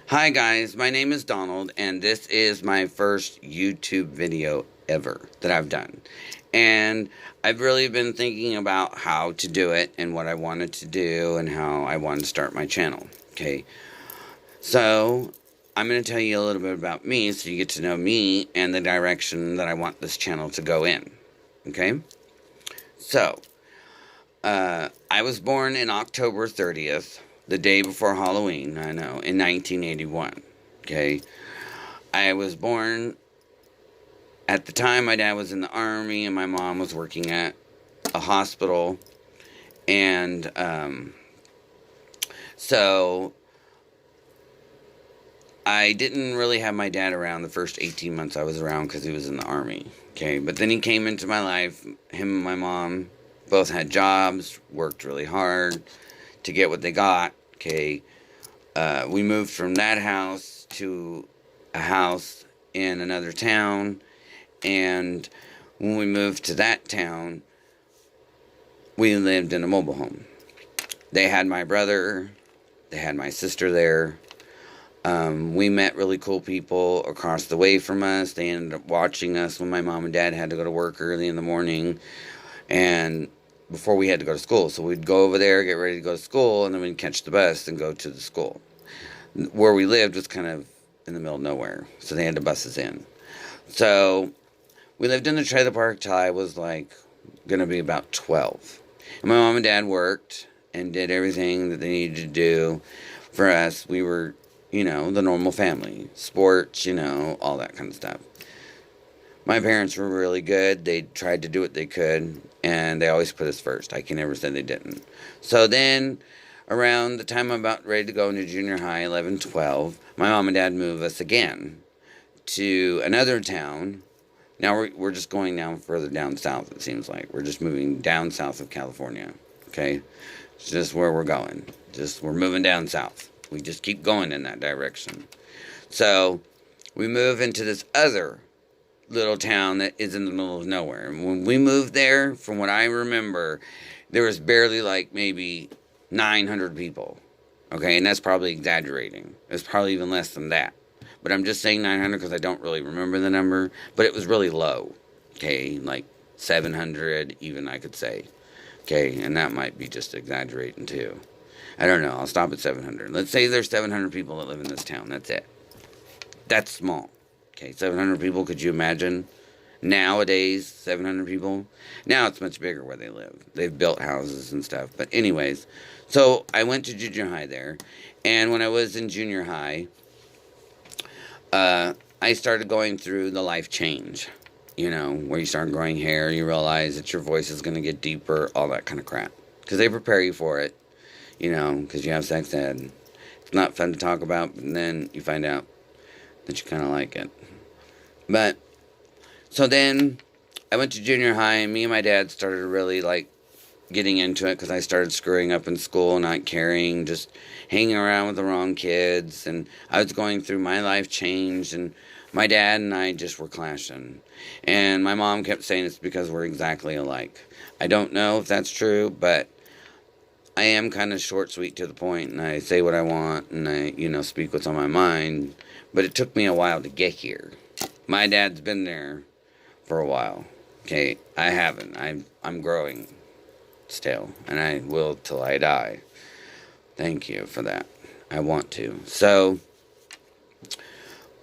Hi guys, my name is Donald, and this is my first YouTube video ever that I've done. And I've really been thinking about how to do it and what I wanted to do and how I wanted to start my channel. Okay, so I'm going to tell you a little bit about me so you get to know me and the direction that I want this channel to go in. Okay, so I was born in October 30th, the day before Halloween, I know, in 1981. Okay, I was born at the time my dad was in the army and my mom was working at a hospital. And so I didn't really have my dad around the first 18 months I was around because he was in the army. Okay, but then he came into my life. Him and my mom both had jobs, worked really hard to get what they got. Okay, we moved from that house to a house in another town, and when we moved to that town, we lived in a mobile home. They had my brother, they had my sister there. We met really cool people across the way from us. They ended up watching us when my mom and dad had to go to work early in the morning, and before we had to go to school. So we'd go over there, get ready to go to school, and then we'd catch the bus and go to the school. Where we lived was kind of in the middle of nowhere, so they had to bus us in. So we lived in the trailer park till I was like going to be about 12. And my mom and dad worked and did everything that they needed to do for us. We were, the normal family. Sports, all that kind of stuff. My parents were really good. They tried to do what they could, and they always put us first. I can never say they didn't. So then, around the time I'm about ready to go into junior high, 11, 12, my mom and dad moved us again to another town. Now we're just going down further down south, it seems like. We're just moving down south of California, okay? It's just where we're going. We're moving down south. We just keep going in that direction. So we move into this other little town that is in the middle of nowhere. And when we moved there, from what I remember, there was barely like maybe 900 people, okay? And that's probably exaggerating. It's probably even less than that. But I'm just saying 900 because I don't really remember the number. But it was really low, okay? Like 700 even, I could say. Okay, and that might be just exaggerating too. I don't know. I'll stop at 700. Let's say there's 700 people that live in this town. That's it. That's small. Okay, 700 people. Could you imagine? Nowadays, 700 people. Now it's much bigger where they live. They've built houses and stuff. But anyways, so I went to junior high there. And when I was in junior high, I started going through the life change. Where you start growing hair, you realize that your voice is going to get deeper, all that kind of crap. Because they prepare you for it, because you have sex ed. It's not fun to talk about, but then you find out that you kind of like it. But, so then I went to junior high, and me and my dad started really, getting into it because I started screwing up in school, not caring, just hanging around with the wrong kids, and I was going through my life change, and my dad and I just were clashing. And my mom kept saying it's because we're exactly alike. I don't know if that's true, but I am kind of short, sweet, to the point, and I say what I want, and I, speak what's on my mind. But it took me a while to get here. My dad's been there for a while. Okay, I haven't. I'm growing still, and I will till I die. Thank you for that. I want to. So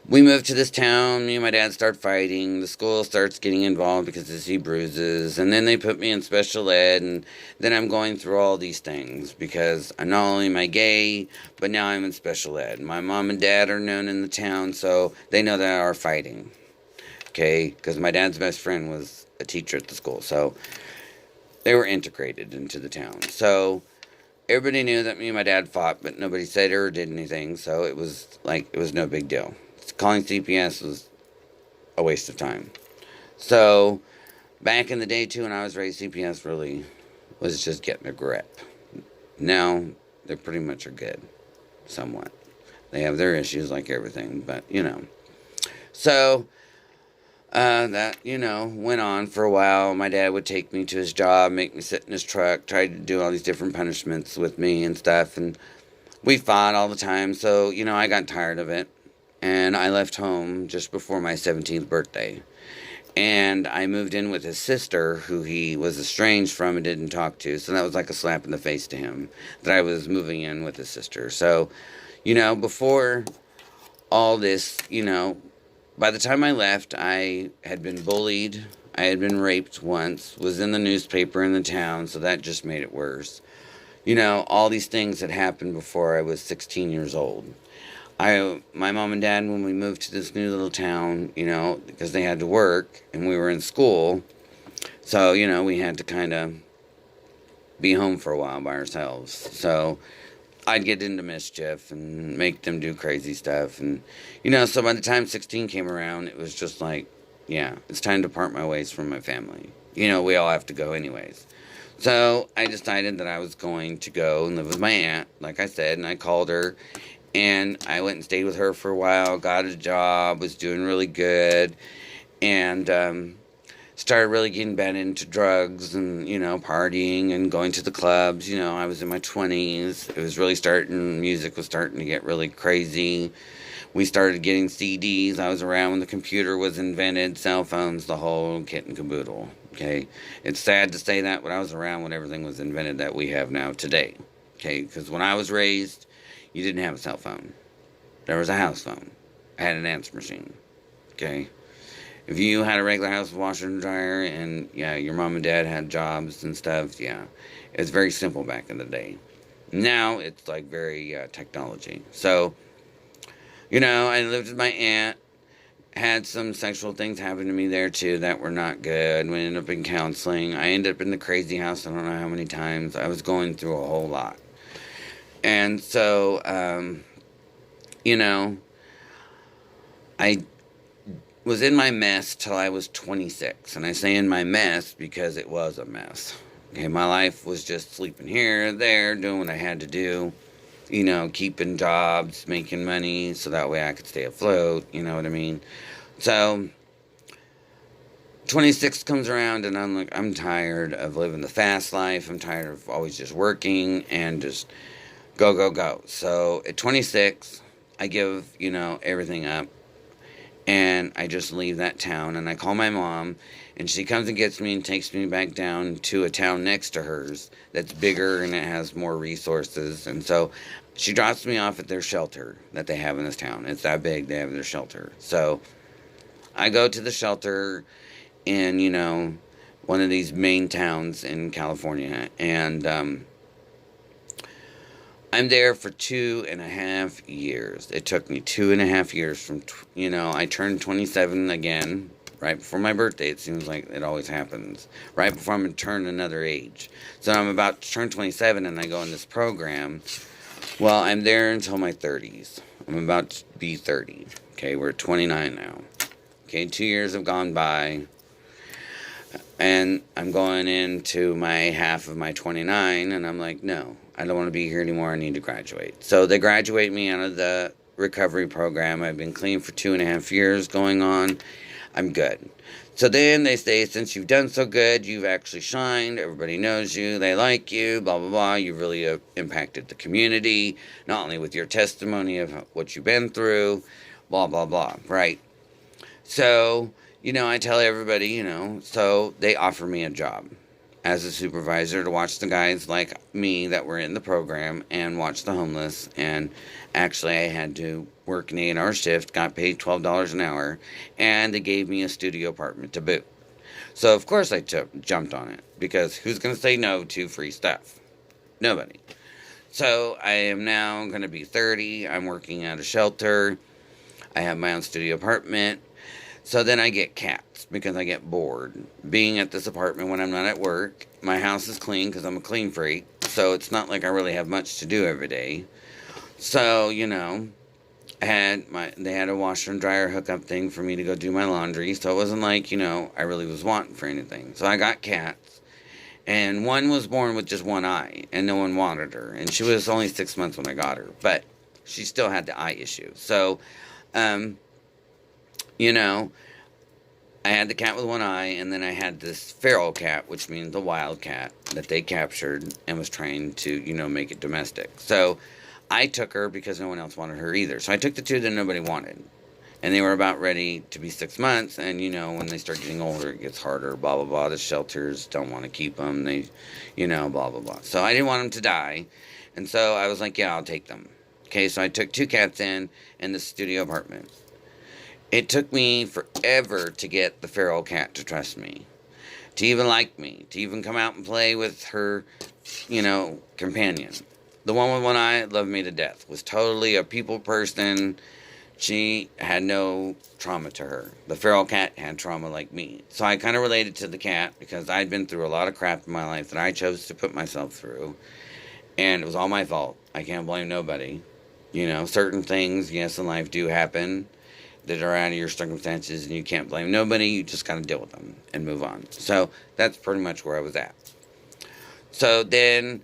we moved to this town. Me and my dad start fighting. The school starts getting involved because they see bruises. And then they put me in special ed. And then I'm going through all these things because I'm not only am I gay, but now I'm in special ed. My mom and dad are known in the town, so they know that I are fighting. Okay? Because my dad's best friend was a teacher at the school. So they were integrated into the town. So everybody knew that me and my dad fought, but nobody said or did anything. So it was no big deal. Calling CPS was a waste of time. So, back in the day, too, when I was raised, CPS really was just getting a grip. Now, they pretty much are good. Somewhat. They have their issues like everything, but, So, that, went on for a while. My dad would take me to his job, make me sit in his truck, try to do all these different punishments with me and stuff, and We fought all the time, so, I got tired of it. And I left home just before my 17th birthday. And I moved in with his sister, who he was estranged from and didn't talk to. So that was like a slap in the face to him that I was moving in with his sister. So, before all this, by the time I left, I had been bullied. I had been raped once, was in the newspaper in the town, so that just made it worse. All these things had happened before I was 16 years old. My mom and dad, when we moved to this new little town, because they had to work and we were in school, so, we had to kind of be home for a while by ourselves. So I'd get into mischief and make them do crazy stuff. And, so by the time 16 came around, it was just like, yeah, it's time to part my ways from my family. We all have to go anyways. So I decided that I was going to go and live with my aunt, like I said, and I called her. And I went and stayed with her for a while, got a job, was doing really good, and started really getting bad into drugs and, partying and going to the clubs. I was in my 20s. It was really music was starting to get really crazy. We started getting CDs. I was around when the computer was invented, cell phones, the whole kit and caboodle, okay? It's sad to say that, but I was around when everything was invented that we have now today, okay? Because when I was raised, you didn't have a cell phone. There was a house phone. I had an answer machine. Okay? If you had a regular house washer and dryer and, yeah, your mom and dad had jobs and stuff, yeah. It was very simple back in the day. Now, it's like very technology. So, I lived with my aunt. Had some sexual things happen to me there, too, that were not good. We ended up in counseling. I ended up in the crazy house I don't know how many times. I was going through a whole lot. And so, I was in my mess till I was 26. And I say in my mess because it was a mess. Okay, my life was just sleeping here, there, doing what I had to do. Keeping jobs, making money, so that way I could stay afloat, you know what I mean? So, 26 comes around and I'm like, I'm tired of living the fast life. I'm tired of always just working and just go, go, go. So at 26, I give, everything up. And I just leave that town. And I call my mom. And she comes and gets me and takes me back down to a town next to hers that's bigger and it has more resources. And so she drops me off at their shelter that they have in this town. It's that big, they have their shelter. So I go to the shelter in, one of these main towns in California. And I'm there for 2.5 years. It took me 2.5 years from, I turned 27 again, right before my birthday. It seems like it always happens. Right before I'm going to turn another age. So I'm about to turn 27 and I go in this program. Well, I'm there until my 30s. I'm about to be 30. Okay, we're at 29 now. Okay, 2 years have gone by. And I'm going into my half of my 29, and I'm like, no, I don't want to be here anymore. I need to graduate. So they graduate me out of the recovery program. I've been clean for 2.5 years going on. I'm good. So then they say, since you've done so good, you've actually shined. Everybody knows you. They like you, blah, blah, blah. You really have impacted the community, not only with your testimony of what you've been through, blah, blah, blah, right? So, I tell everybody, so they offer me a job as a supervisor to watch the guys like me that were in the program and watch the homeless. And actually, I had to work an 8-hour shift, got paid $12 an hour, and they gave me a studio apartment to boot. So, of course, I jumped on it because who's going to say no to free stuff? Nobody. So, I am now going to be 30. I'm working at a shelter. I have my own studio apartment. So then I get cats because I get bored being at this apartment when I'm not at work. My house is clean because I'm a clean freak. So it's not like I really have much to do every day. So, they had a washer and dryer hookup thing for me to go do my laundry. So it wasn't like, I really was wanting for anything. So I got cats. And one was born with just one eye. And no one wanted her. And she was only 6 months when I got her. But she still had the eye issue. So, I had the cat with one eye, and then I had this feral cat, which means a wild cat, that they captured and was trained to, make it domestic. So I took her because no one else wanted her either. So I took the two that nobody wanted. And they were about ready to be 6 months. And, when they start getting older, it gets harder, blah, blah, blah. The shelters don't want to keep them. They, blah, blah, blah. So I didn't want them to die. And so I was like, yeah, I'll take them. Okay, so I took 2 cats in the studio apartment. It took me forever to get the feral cat to trust me, to even like me, to even come out and play with her, companion. The one with one eye loved me to death, was totally a people person. She had no trauma to her. The feral cat had trauma like me. So I kind of related to the cat because I'd been through a lot of crap in my life that I chose to put myself through. And it was all my fault. I can't blame nobody. Certain things, yes, in life do happen that are out of your circumstances, and you can't blame nobody. You just got to deal with them and move on. So that's pretty much where I was at. So then,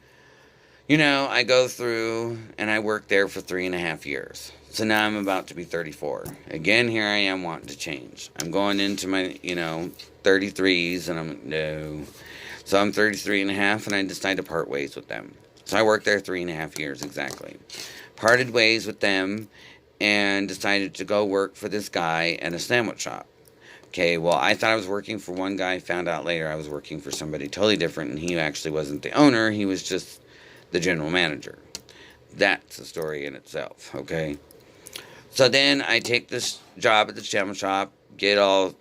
I go through and I worked there for 3.5 years. So now I'm about to be 34. Again, here I am wanting to change. I'm going into my, 33s, and no. So I'm 33 and a half, and I decide to part ways with them. So I worked there 3.5 years exactly. Parted ways with them and decided to go work for this guy at a sandwich shop. Okay, well, I thought I was working for one guy, found out later I was working for somebody totally different, and he actually wasn't the owner, he was just the general manager. That's a story in itself, okay? So then I take this job at the sandwich shop, get all,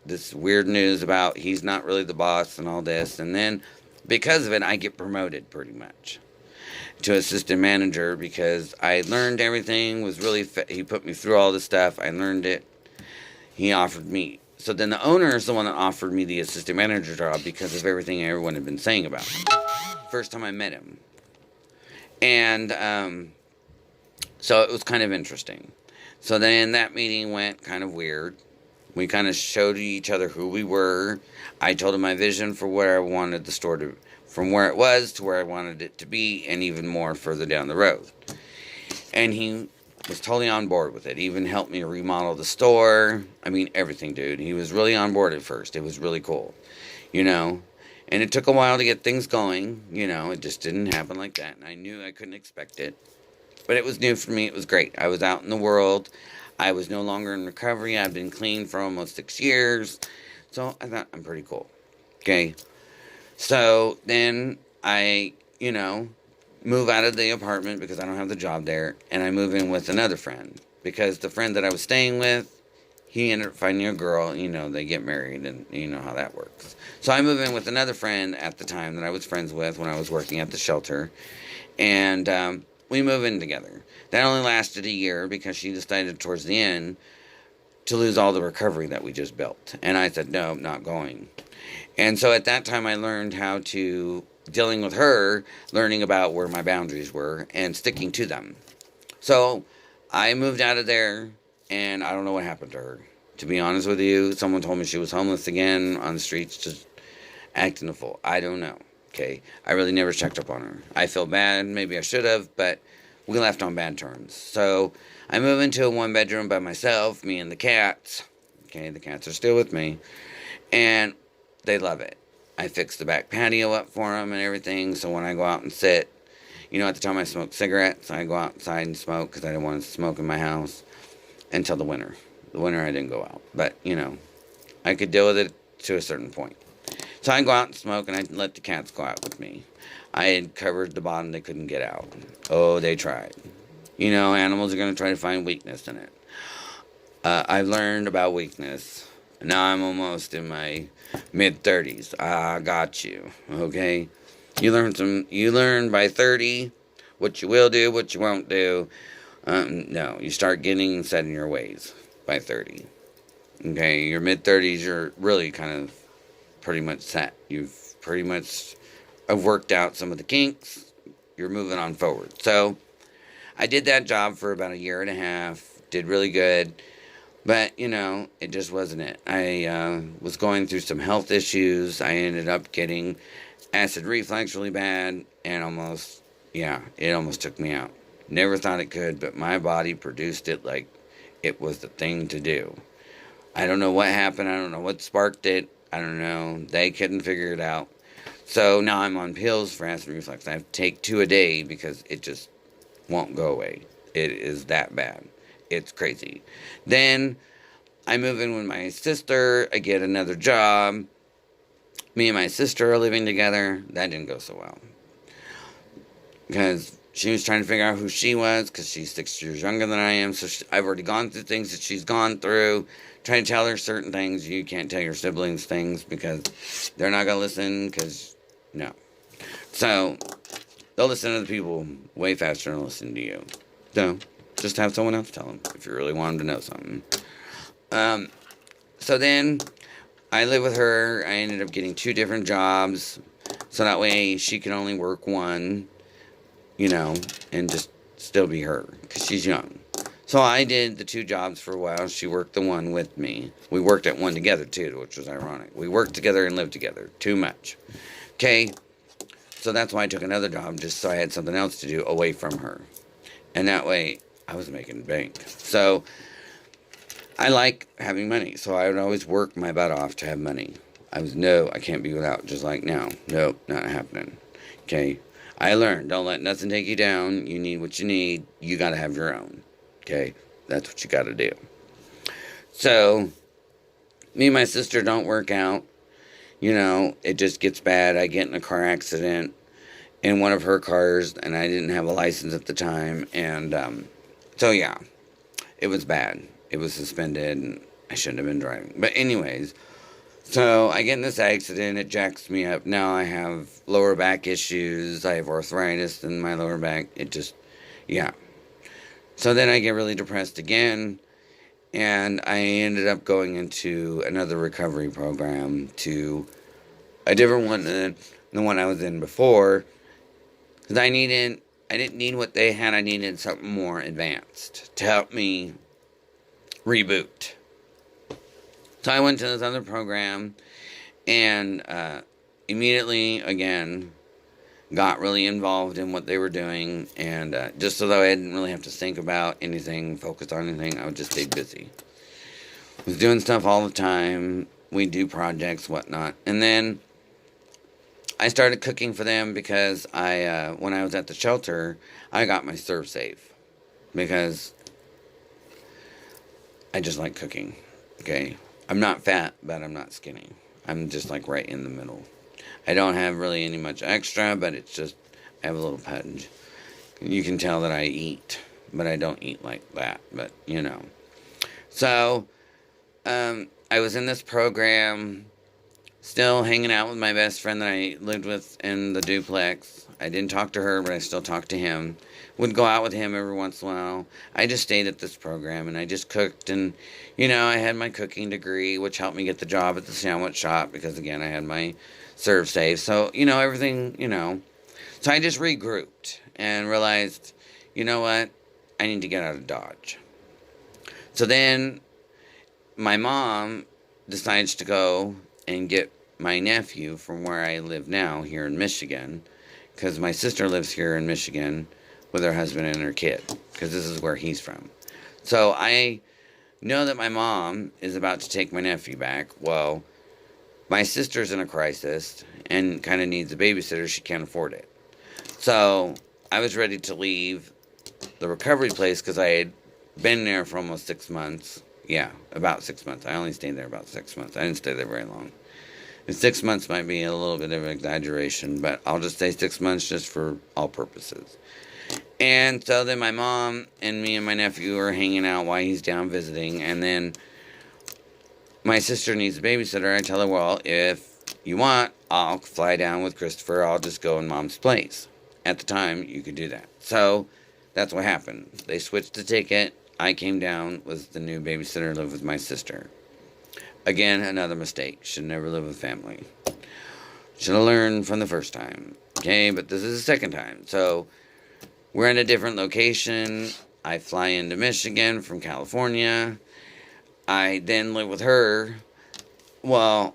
this weird news about he's not really the boss and all this, and then because of it, I get promoted pretty much to assistant manager because I learned everything, was really, he put me through all this stuff, I learned it, he offered me. So then the owner is the one that offered me the assistant manager job because of everything everyone had been saying about him. First time I met him. And so it was kind of interesting. So then that meeting went kind of weird. We kind of showed each other who we were. I told him my vision for where I wanted the store to, from where it was to where I wanted it to be, and even more further down the road. And he was totally on board with it. He even helped me remodel the store. I mean, everything, dude. He was really on board at first. It was really cool, And it took a while to get things going, It just didn't happen like that. And I knew I couldn't expect it. But it was new for me. It was great. I was out in the world. I was no longer in recovery. I've been clean for almost 6 years. So I thought, I'm pretty cool. Okay. So then I, move out of the apartment because I don't have the job there. And I move in with another friend. Because the friend that I was staying with, he ended up finding a girl. They get married and you know how that works. So I move in with another friend at the time that I was friends with when I was working at the shelter. And we move in together. That only lasted a year because she decided towards the end to lose all the recovery that we just built. And I said, no, I'm not going. And so at that time I learned how to, dealing with her, learning about where my boundaries were and sticking to them. So I moved out of there and I don't know what happened to her. To be honest with you, someone told me she was homeless again on the streets, just acting a fool. I don't know. Okay, I really never checked up on her. I feel bad, maybe I should have, but we left on bad terms. So I move into a 1-bedroom by myself, me and the cats. Okay, the cats are still with me, and they love it. I fixed the back patio up for them and everything, so when I go out and sit, at the time I smoked cigarettes, I go outside and smoke because I didn't want to smoke in my house until the winter. The winter I didn't go out, but, I could deal with it to a certain point. So I go out and smoke, and I let the cats go out with me. I had covered the bottom, they couldn't get out. Oh, they tried. Animals are going to try to find weakness in it. I've learned about weakness. Now I'm almost in my mid-30s. I got you, okay? You learn by 30 what you will do, what you won't do. No, you start getting set in your ways by 30. Okay, your mid-30s, you're really kind of pretty much set. You've pretty much worked out some of the kinks. You're moving on forward. So I did that job for about 1.5 years. Did really good. But, it just wasn't it. I was going through some health issues. I ended up getting acid reflux really bad. And it almost took me out. Never thought it could, but my body produced it like it was the thing to do. I don't know what happened. I don't know what sparked it. I don't know. They couldn't figure it out. So now I'm on pills for acid reflux. I have to take 2 a day because it just won't go away. It is that bad. It's crazy. Then I move in with my sister. I get another job. Me and my sister are living together. That didn't go so well. Because she was trying to figure out who she was, because she's 6 years younger than I am. So I've already gone through things that she's gone through. Trying to tell her certain things. You can't tell your siblings things because they're not going to listen, because, no. So, they'll listen to the people way faster than listen to you. So, just have someone else tell them if you really want them to know something. So then, I live with her. I ended up getting 2 different jobs. So that way, she can only work one, and just still be her, because she's young. So I did the 2 jobs for a while. She worked the one with me. We worked at one together, too, which was ironic. We worked together and lived together. Too much. Okay? So that's why I took another job, just so I had something else to do away from her. And that way, I was making bank. So, I like having money. So I would always work my butt off to have money. I can't be without, just like now. Nope, not happening. Okay? I learned, don't let nothing take you down. You need what you need. You got to have your own. Okay? That's what you got to do. So, me and my sister don't work out. It just gets bad. I get in a car accident in one of her cars, and I didn't have a license at the time. And, so yeah, it was bad. It was suspended, and I shouldn't have been driving. But anyways, so I get in this accident. It jacks me up. Now I have lower back issues. I have arthritis in my lower back. Yeah. So then I get really depressed again, and I ended up going into another recovery program, to a different one than the one I was in before, because I didn't need what they had. I needed something more advanced to help me reboot. So I went to this other program, and immediately, again, got really involved in what they were doing, and just so that I didn't really have to think about anything, focus on anything, I would just stay busy. I was doing stuff all the time. We do projects, whatnot. And then I started cooking for them because when I was at the shelter, I got my ServSafe, because I just like cooking. Okay? I'm not fat, but I'm not skinny. I'm just like right in the middle. I don't have really any much extra, but it's just, I have a little punch. You can tell that I eat, but I don't eat like that, but So, I was in this program, still hanging out with my best friend that I lived with in the duplex. I didn't talk to her, but I still talked to him. Would go out with him every once in a while. I just stayed at this program, and I just cooked, and, I had my cooking degree, which helped me get the job at the sandwich shop, because, again, I had my ServSafe. So, everything, So I just regrouped and realized, you know what? I need to get out of Dodge. So then my mom decides to go and get my nephew from where I live now, here in Michigan, because my sister lives here in Michigan with her husband and her kid, because this is where he's from. So I know that my mom is about to take my nephew back. Well, my sister's in a crisis and kind of needs a babysitter. She can't afford it. So I was ready to leave the recovery place, because I had been there for almost 6 months. Yeah, about 6 months. I only stayed there about 6 months. I didn't stay there very long. And 6 months might be a little bit of an exaggeration, but I'll just say 6 months just for all purposes. And so then my mom and me and my nephew are hanging out while he's down visiting. And then my sister needs a babysitter. I tell her, well, if you want, I'll fly down with Christopher. I'll just go in Mom's place. At the time, you could do that. So that's what happened. They switched the ticket. I came down with the new babysitter, lived with my sister. Again, another mistake. Should never live with family. Should have learned from the first time. Okay, but this is the second time. So we're in a different location. I fly into Michigan from California. I then live with her. Well,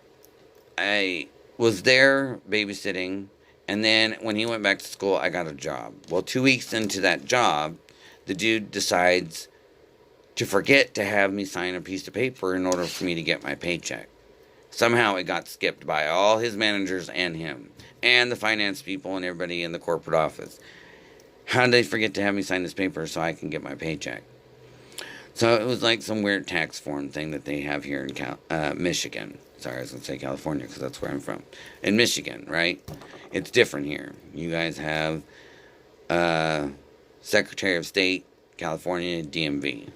I was there babysitting, and then when he went back to school, I got a job. Well, 2 weeks into that job, the dude decides to forget to have me sign a piece of paper in order for me to get my paycheck. Somehow it got skipped by all his managers and him, and the finance people and everybody in the corporate office. How did they forget to have me sign this paper so I can get my paycheck? So it was like some weird tax form thing that they have here in Michigan. Sorry, I was going to say California because that's where I'm from. In Michigan, right? It's different here. You guys have Secretary of State, California, DMV.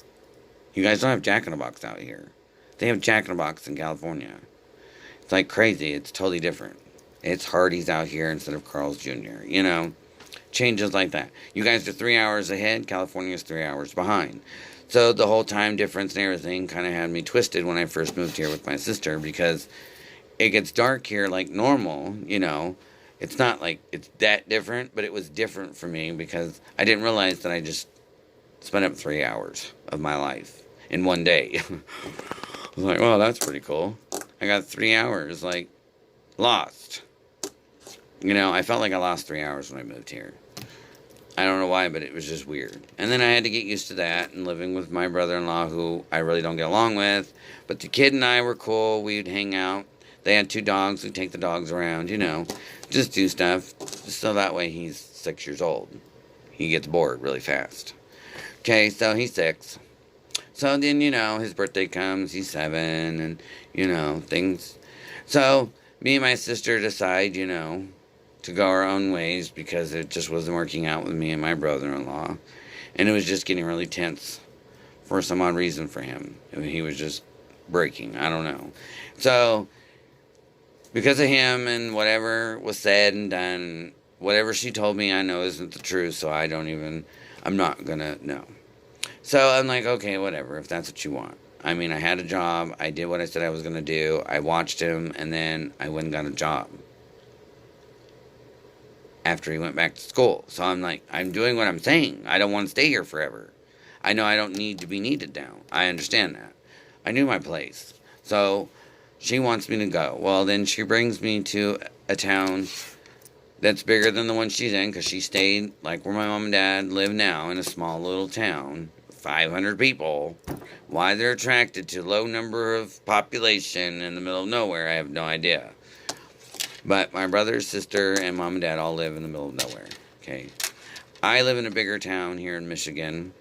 You guys don't have Jack in the Box out here. They have Jack in the Box in California. It's like crazy. It's totally different. It's Hardee's out here instead of Carl's Jr. You know, changes like that. You guys are 3 hours ahead. California's 3 hours behind. So the whole time difference and everything kind of had me twisted when I first moved here with my sister, because it gets dark here like normal, you know. It's not like it's that different, but it was different for me because I didn't realize that I just spent up 3 hours of my life in one day. I was like, well, that's pretty cool. I got 3 hours, like, lost. You know, I felt like I lost 3 hours when I moved here. I don't know why, but it was just weird. And then I had to get used to that and living with my brother-in-law, who I really don't get along with. But the kid and I were cool. We'd hang out. They had 2 dogs. We'd take the dogs around, you know, just do stuff. So that way he's 6 years old. He gets bored really fast. Okay, so he's 6. So then, you know, his birthday comes. He's 7 and, you know, things. So me and my sister decide, you know, to go our own ways because it just wasn't working out with me and my brother-in-law. And it was just getting really tense for some odd reason for him. I mean, he was just breaking. I don't know. So, because of him and whatever was said and done, whatever she told me I know isn't the truth, so I'm not gonna know. So I'm like, okay, whatever, if that's what you want. I mean, I had a job. I did what I said I was gonna do. I watched him, and then I went and got a job after he went back to school. So I'm like, I'm doing what I'm saying. I don't want to stay here forever. I know I don't need to be needed now. I understand that. I knew my place. So she wants me to go. Well, then she brings me to a town that's bigger than the one she's in, because she stayed, like where my mom and dad live now, in a small little town, 500 people. Why they're attracted to low number of population in the middle of nowhere, I have no idea. But my brother, sister, and mom and dad all live in the middle of nowhere. Okay. I live in a bigger town here in Michigan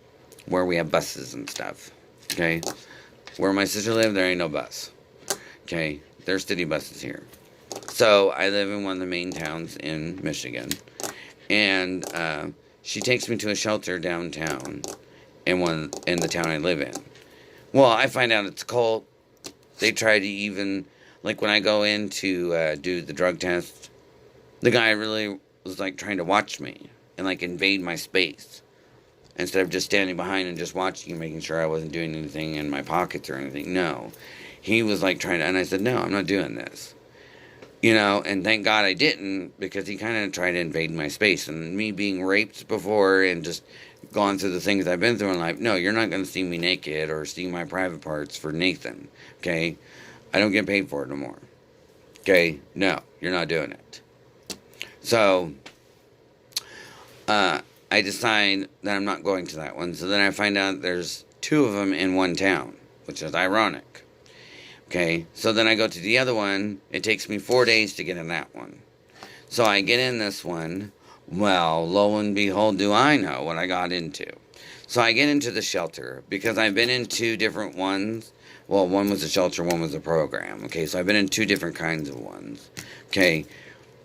where we have buses and stuff. Okay. Where my sister lives, there ain't no bus. Okay. There's city buses here. So I live in one of the main towns in Michigan. And she takes me to a shelter downtown in the town I live in. Well, I find out it's a cult. They try to even... Like, when I go in to do the drug test, the guy really was, like, trying to watch me and, like, invade my space. Instead of just standing behind and just watching and making sure I wasn't doing anything in my pockets or anything. No. He was, like, trying to... And I said, no, I'm not doing this. You know, and thank God I didn't, because he kind of tried to invade my space. And me being raped before and just gone through the things I've been through in life, no, you're not going to see me naked or see my private parts for Nathan. Okay? I don't get paid for it no more. Okay? No, you're not doing it. So, I decide that I'm not going to that one. So then I find out there's 2 of them in one town, which is ironic. Okay? So then I go to the other one. It takes me 4 days to get in that one. So I get in this one. Well, lo and behold, do I know what I got into. So I get into the shelter because I've been in 2 different ones. Well, one was a shelter, one was a program. Okay, so I've been in 2 different kinds of ones. Okay,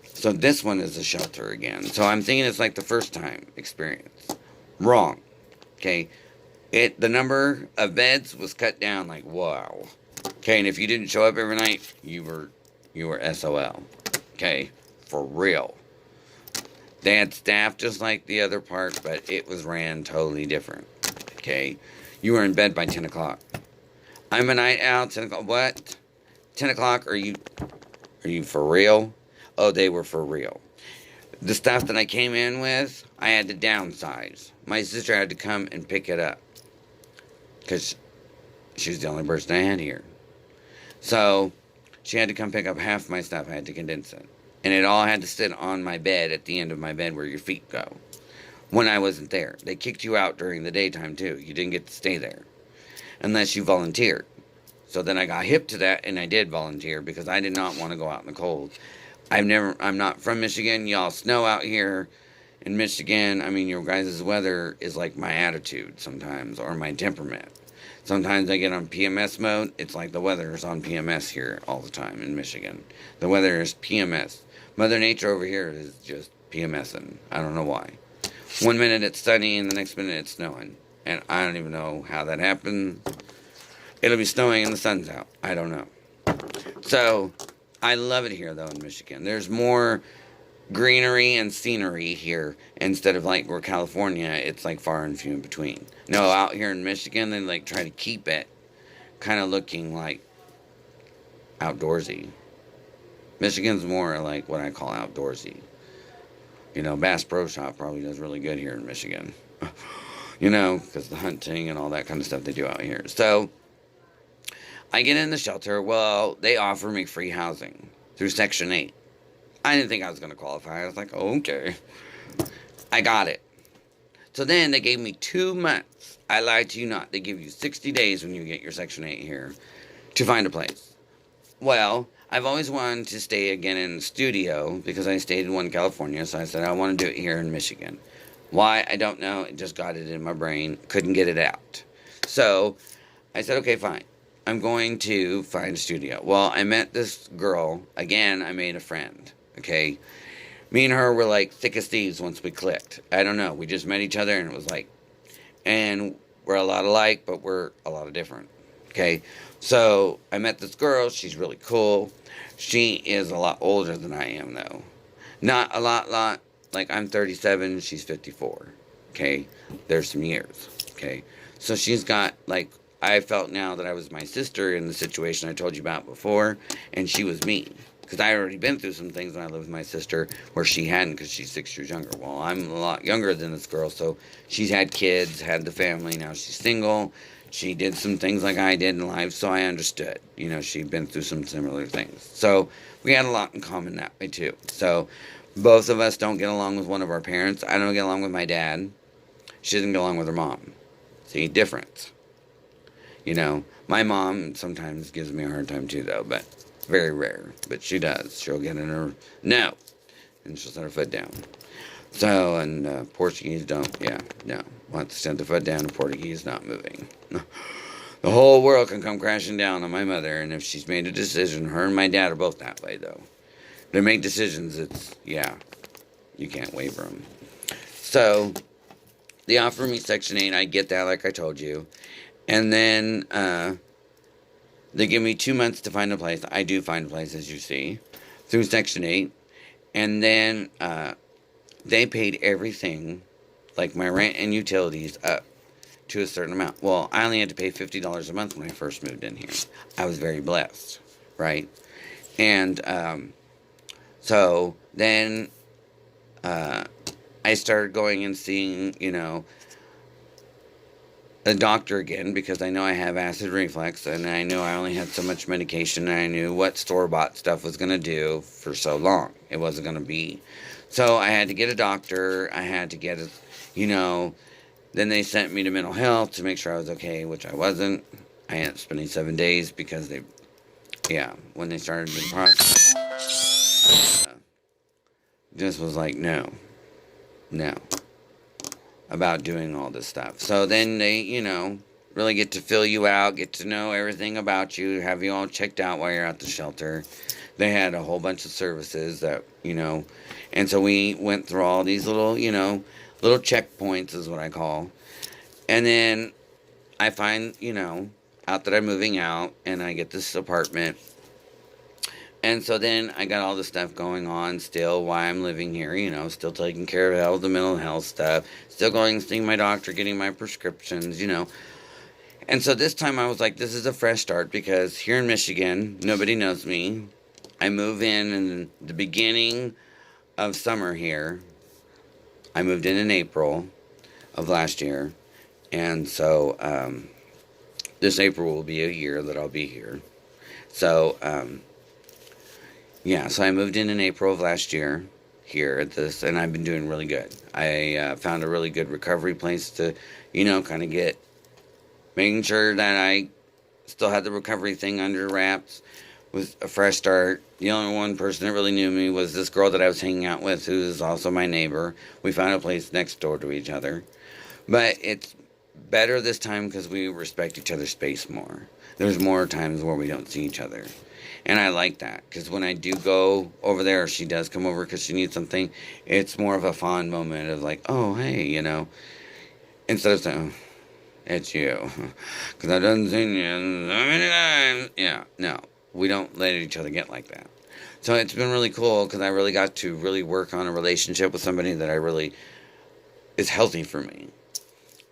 so this one is a shelter again. So I'm thinking it's like the first time experience. Wrong. Okay, the number of beds was cut down like, wow. Okay, and if you didn't show up every night, you were SOL. Okay, for real. They had staff just like the other part, but it was ran totally different. Okay, you were in bed by 10 o'clock. I'm a night owl, 10 o'clock. What? 10 o'clock? Are you for real? Oh, they were for real. The stuff that I came in with, I had to downsize. My sister had to come and pick it up. Because she was the only person I had here. So, she had to come pick up half my stuff. I had to condense it. And it all had to sit on my bed at the end of my bed where your feet go. When I wasn't there. They kicked you out during the daytime, too. You didn't get to stay there. Unless you volunteered. So then I got hip to that, and I did volunteer because I did not want to go out in the cold. I'm not from Michigan. Y'all snow out here. In Michigan, I mean, your guys' weather is like my attitude sometimes, or my temperament. Sometimes I get on PMS mode. It's like the weather is on PMS here all the time in Michigan. The weather is PMS. Mother Nature over here is just PMSing. I don't know why. One minute it's sunny and the next minute it's snowing. And I don't even know how that happens. It'll be snowing and the sun's out. I don't know. So, I love it here though in Michigan. There's more greenery and scenery here instead of like where California, it's like far and few in between. No, out here in Michigan, they like try to keep it kind of looking like outdoorsy. Michigan's more like what I call outdoorsy. You know, Bass Pro Shop probably does really good here in Michigan. You know, because the hunting and all that kind of stuff they do out here. So, I get in the shelter. Well, they offer me free housing through Section 8. I didn't think I was going to qualify. I was like, oh, okay. I got it. So then they gave me 2 months. I lied to you not. They give you 60 days when you get your Section 8 here to find a place. Well, I've always wanted to stay again in the studio because I stayed in one California. So I said, I want to do it here in Michigan. Why? I don't know. It just got it in my brain. Couldn't get it out. So I said, okay, fine. I'm going to find a studio. Well, I met this girl. Again, I made a friend. Okay? Me and her were like thick as thieves once we clicked. I don't know. We just met each other and it was like, and we're a lot alike, but we're a lot of different. Okay? So I met this girl. She's really cool. She is a lot older than I am, though. Not a lot. Like, I'm 37, she's 54. Okay? There's some years. Okay? So she's got, like, I felt now that I was my sister in the situation I told you about before, and she was me. Because I had already been through some things when I lived with my sister where she hadn't because she's 6 years younger. Well, I'm a lot younger than this girl, so she's had kids, had the family, now she's single. She did some things like I did in life, so I understood. You know, she'd been through some similar things. So we had a lot in common that way, too. So both of us don't get along with one of our parents. I don't get along with my dad. She doesn't get along with her mom. See, difference. You know, my mom sometimes gives me a hard time, too, though, but very rare. But she does. She'll get in her, no, and she'll set her foot down. So, and Portuguese don't, yeah, no. Once they set the foot down, the Portuguese not moving. The whole world can come crashing down on my mother, and if she's made a decision, her and my dad are both that way, though. They make decisions, it's, yeah, you can't waver them. So, they offer me Section 8, I get that like I told you. And then, they give me 2 months to find a place. I do find a place, as you see, through Section 8. And then, they paid everything, like my rent and utilities, up to a certain amount. Well, I only had to pay $50 a month when I first moved in here. I was very blessed, right? And, so then, I started going and seeing, you know, a doctor again because I know I have acid reflux and I knew I only had so much medication and I knew what store-bought stuff was going to do for so long. It wasn't going to be. So I had to get a doctor. I had to get a, you know, then they sent me to mental health to make sure I was okay, which I wasn't. I ended up spending 7 days because they, yeah, when they started the process, just was like, no, about doing all this stuff. So then they, you know, really get to fill you out, get to know everything about you, have you all checked out while you're at the shelter. They had a whole bunch of services that, you know, and so we went through all these little, you know, little checkpoints is what I call. And then I find, you know, out that I'm moving out and I get this apartment. And so then I got all this stuff going on still while I'm living here, you know, still taking care of all the mental health stuff, still going and seeing my doctor, getting my prescriptions, you know. And so this time I was like, this is a fresh start because here in Michigan, nobody knows me. I move in the beginning of summer here. I moved in April of last year. And so this April will be a year that I'll be here. So, yeah, so I moved in April of last year here at this, and I've been doing really good. I found a really good recovery place to, you know, kind of get, making sure that I still had the recovery thing under wraps. was a fresh start. The only one person that really knew me was this girl that I was hanging out with, who is also my neighbor. We found a place next door to each other. But it's better this time because we respect each other's space more. There's more times where we don't see each other. And I like that because when I do go over there, or she does come over because she needs something, it's more of a fond moment of like, oh, hey, instead of saying, it's you. Because I've done seen you so many times. Yeah, no, we don't let each other get like that. So it's been really cool because I really got to really work on a relationship with somebody that I really is healthy for me.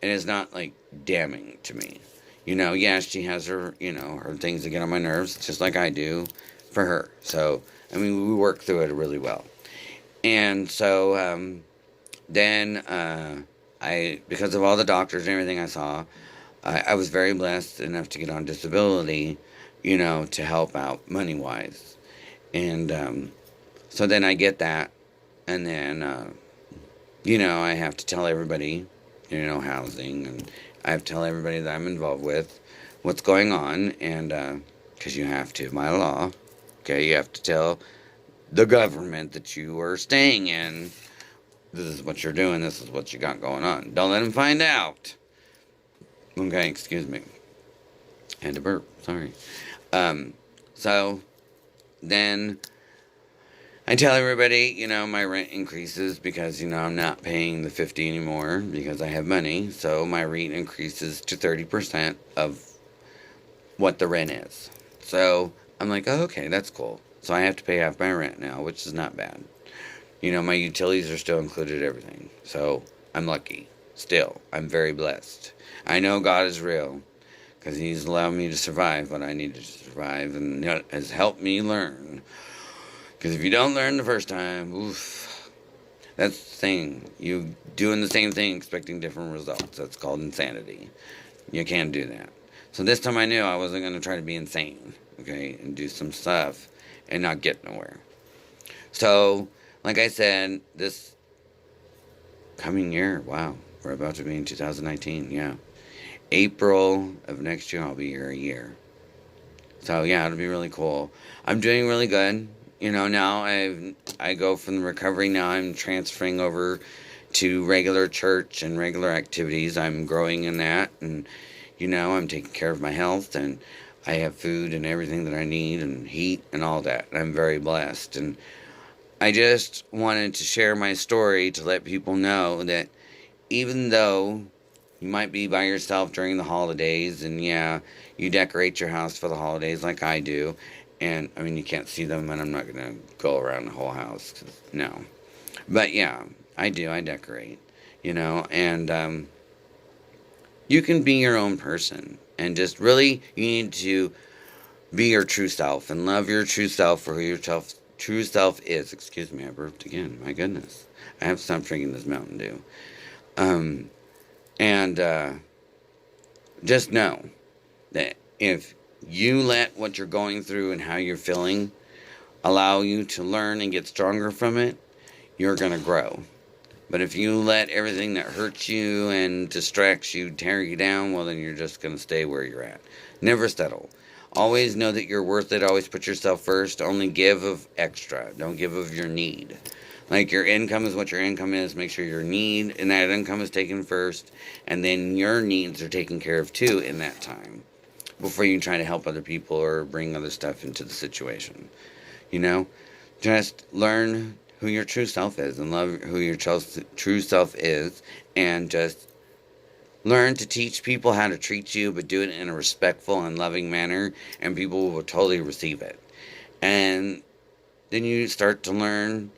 And it's not like damning to me. Yeah, she has her, her things that get on my nerves, just like I do for her. So, I mean, we work through it really well. And so, then, because of all the doctors and everything I saw, I was very blessed enough to get on disability, to help out money wise. And, so then I get that. And then, I have to tell everybody, housing, and I have to tell everybody that I'm involved with what's going on, and because you have to, by law, okay, you have to tell the government that you are staying in, this is what you're doing, this is what you got going on. Don't let them find out. Okay, excuse me. Had to burp, sorry. So, then I tell everybody, my rent increases because, I'm not paying the 50 anymore because I have money. So my rent increases to 30% of what the rent is. So I'm like, oh, okay, that's cool. So I have to pay half my rent now, which is not bad. My utilities are still included, everything. So I'm lucky. Still, I'm very blessed. I know God is real because He's allowed me to survive what I needed to survive and has helped me learn. Because if you don't learn the first time, oof, that's the thing. You doing the same thing expecting different results. That's called insanity. You can't do that. So this time I knew I wasn't going to try to be insane, okay, and do some stuff and not get nowhere. So, like I said, this coming year, wow, we're about to be in 2019, yeah. April of next year, I'll be here a year. So, yeah, it'll be really cool. I'm doing really good. Now I go from the recovery. Now I'm transferring over to regular church and regular activities. I'm growing in that, and I'm taking care of my health, and I have food and everything that I need, and heat and all that. I'm very blessed, and I just wanted to share my story to let people know that even though you might be by yourself during the holidays, and yeah, you decorate your house for the holidays like I do. And, I mean, you can't see them, and I'm not going to go around the whole house. No. But, yeah, I do. I decorate, and you can be your own person. And just really, you need to be your true self and love your true self for who your true self is. Excuse me, I burped again. My goodness. I have to stop drinking this Mountain Dew. And just know that if you let what you're going through and how you're feeling allow you to learn and get stronger from it, you're going to grow. But if you let everything that hurts you and distracts you tear you down, well, then you're just going to stay where you're at. Never settle. Always know that you're worth it. Always put yourself first. Only give of extra. Don't give of your need. Like, your income is what your income is. Make sure your need and that income is taken first. And then your needs are taken care of too in that time, before you try to help other people or bring other stuff into the situation. Just learn who your true self is and love who your true self is, and just learn to teach people how to treat you, but do it in a respectful and loving manner, and people will totally receive it. And then you start to learn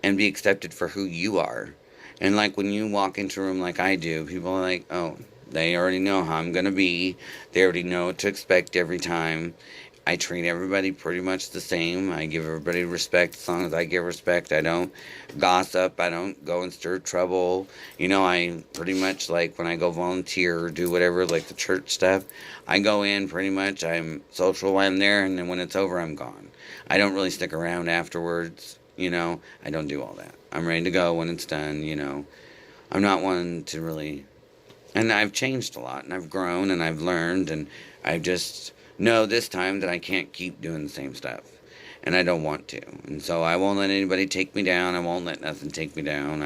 and be accepted for who you are. And like when you walk into a room like I do, people are like, oh, they already know how I'm going to be. They already know what to expect every time. I treat everybody pretty much the same. I give everybody respect as long as I give respect. I don't gossip. I don't go and stir trouble. I pretty much, like, when I go volunteer or do whatever, like the church stuff, I go in pretty much. I'm social while I'm there, and then when it's over, I'm gone. I don't really stick around afterwards. I don't do all that. I'm ready to go when it's done. I'm not one to really And I've changed a lot, and I've grown, and I've learned, and I just know this time that I can't keep doing the same stuff. And I don't want to. And so I won't let anybody take me down. I won't let nothing take me down.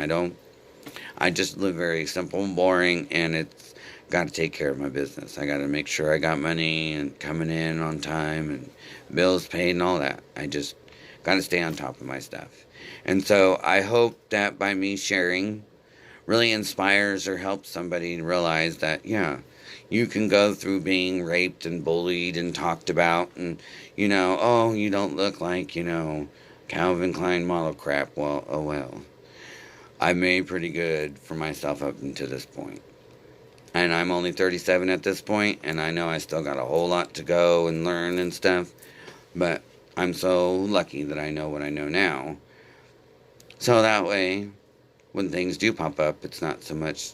I just live very simple and boring, and it's got to take care of my business. I got to make sure I got money and coming in on time and bills paid and all that. I just got to stay on top of my stuff. And so I hope that by me sharing really inspires or helps somebody to realize that, yeah, you can go through being raped and bullied and talked about and, oh, you don't look like, Calvin Klein model crap. Well, oh well. I made pretty good for myself up until this point. And I'm only 37 at this point, and I know I still got a whole lot to go and learn and stuff. But I'm so lucky that I know what I know now. So that way, when things do pop up, it's not so much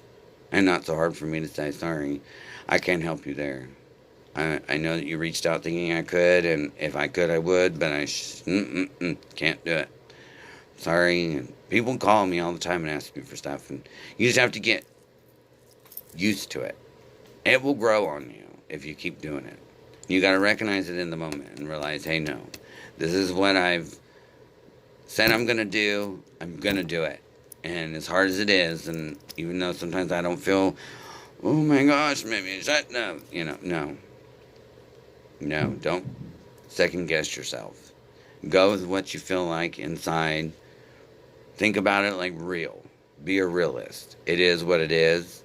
and not so hard for me to say, sorry, I can't help you there. I know that you reached out thinking I could, and if I could, I would, but I can't do it. Sorry. And people call me all the time and ask me for stuff, and you just have to get used to it. It will grow on you if you keep doing it. You got to recognize it in the moment and realize, hey, no, this is what I've said I'm going to do. I'm going to do it. And as hard as it is, and even though sometimes I don't feel, oh my gosh, maybe it's that, no, don't second guess yourself. Go with what you feel like inside. Think about it like real. Be a realist. It is what it is.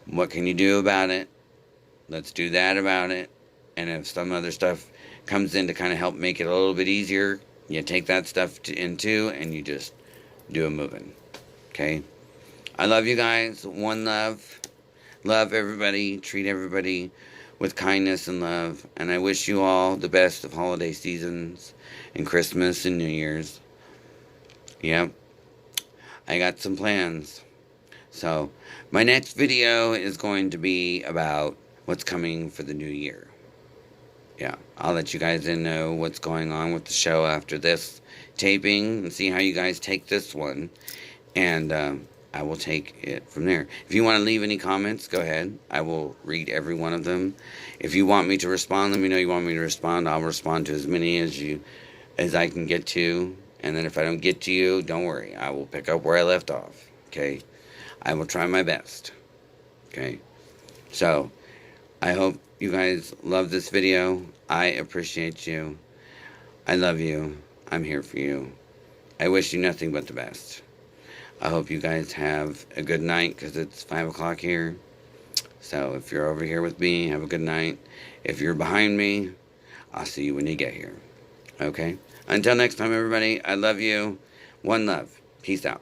What can you do about it? Let's do that about it. And if some other stuff comes in to kind of help make it a little bit easier, you take that stuff in too, and you just do a moving. Okay? I love you guys. One love. Love everybody. Treat everybody with kindness and love. And I wish you all the best of holiday seasons and Christmas and New Year's. Yep. I got some plans. So, my next video is going to be about what's coming for the new year. Yeah, I'll let you guys know what's going on with the show after this taping and see how you guys take this one. And I will take it from there. If you want to leave any comments, go ahead. I will read every one of them. If you want me to respond, let me know you want me to respond. I'll respond to as many as I can get to. And then if I don't get to you, don't worry. I will pick up where I left off. Okay? I will try my best. Okay? So, I hope you guys love this video. I appreciate you. I love you. I'm here for you. I wish you nothing but the best. I hope you guys have a good night because it's 5 o'clock here. So if you're over here with me, have a good night. If you're behind me, I'll see you when you get here. Okay? Until next time, everybody, I love you. One love. Peace out.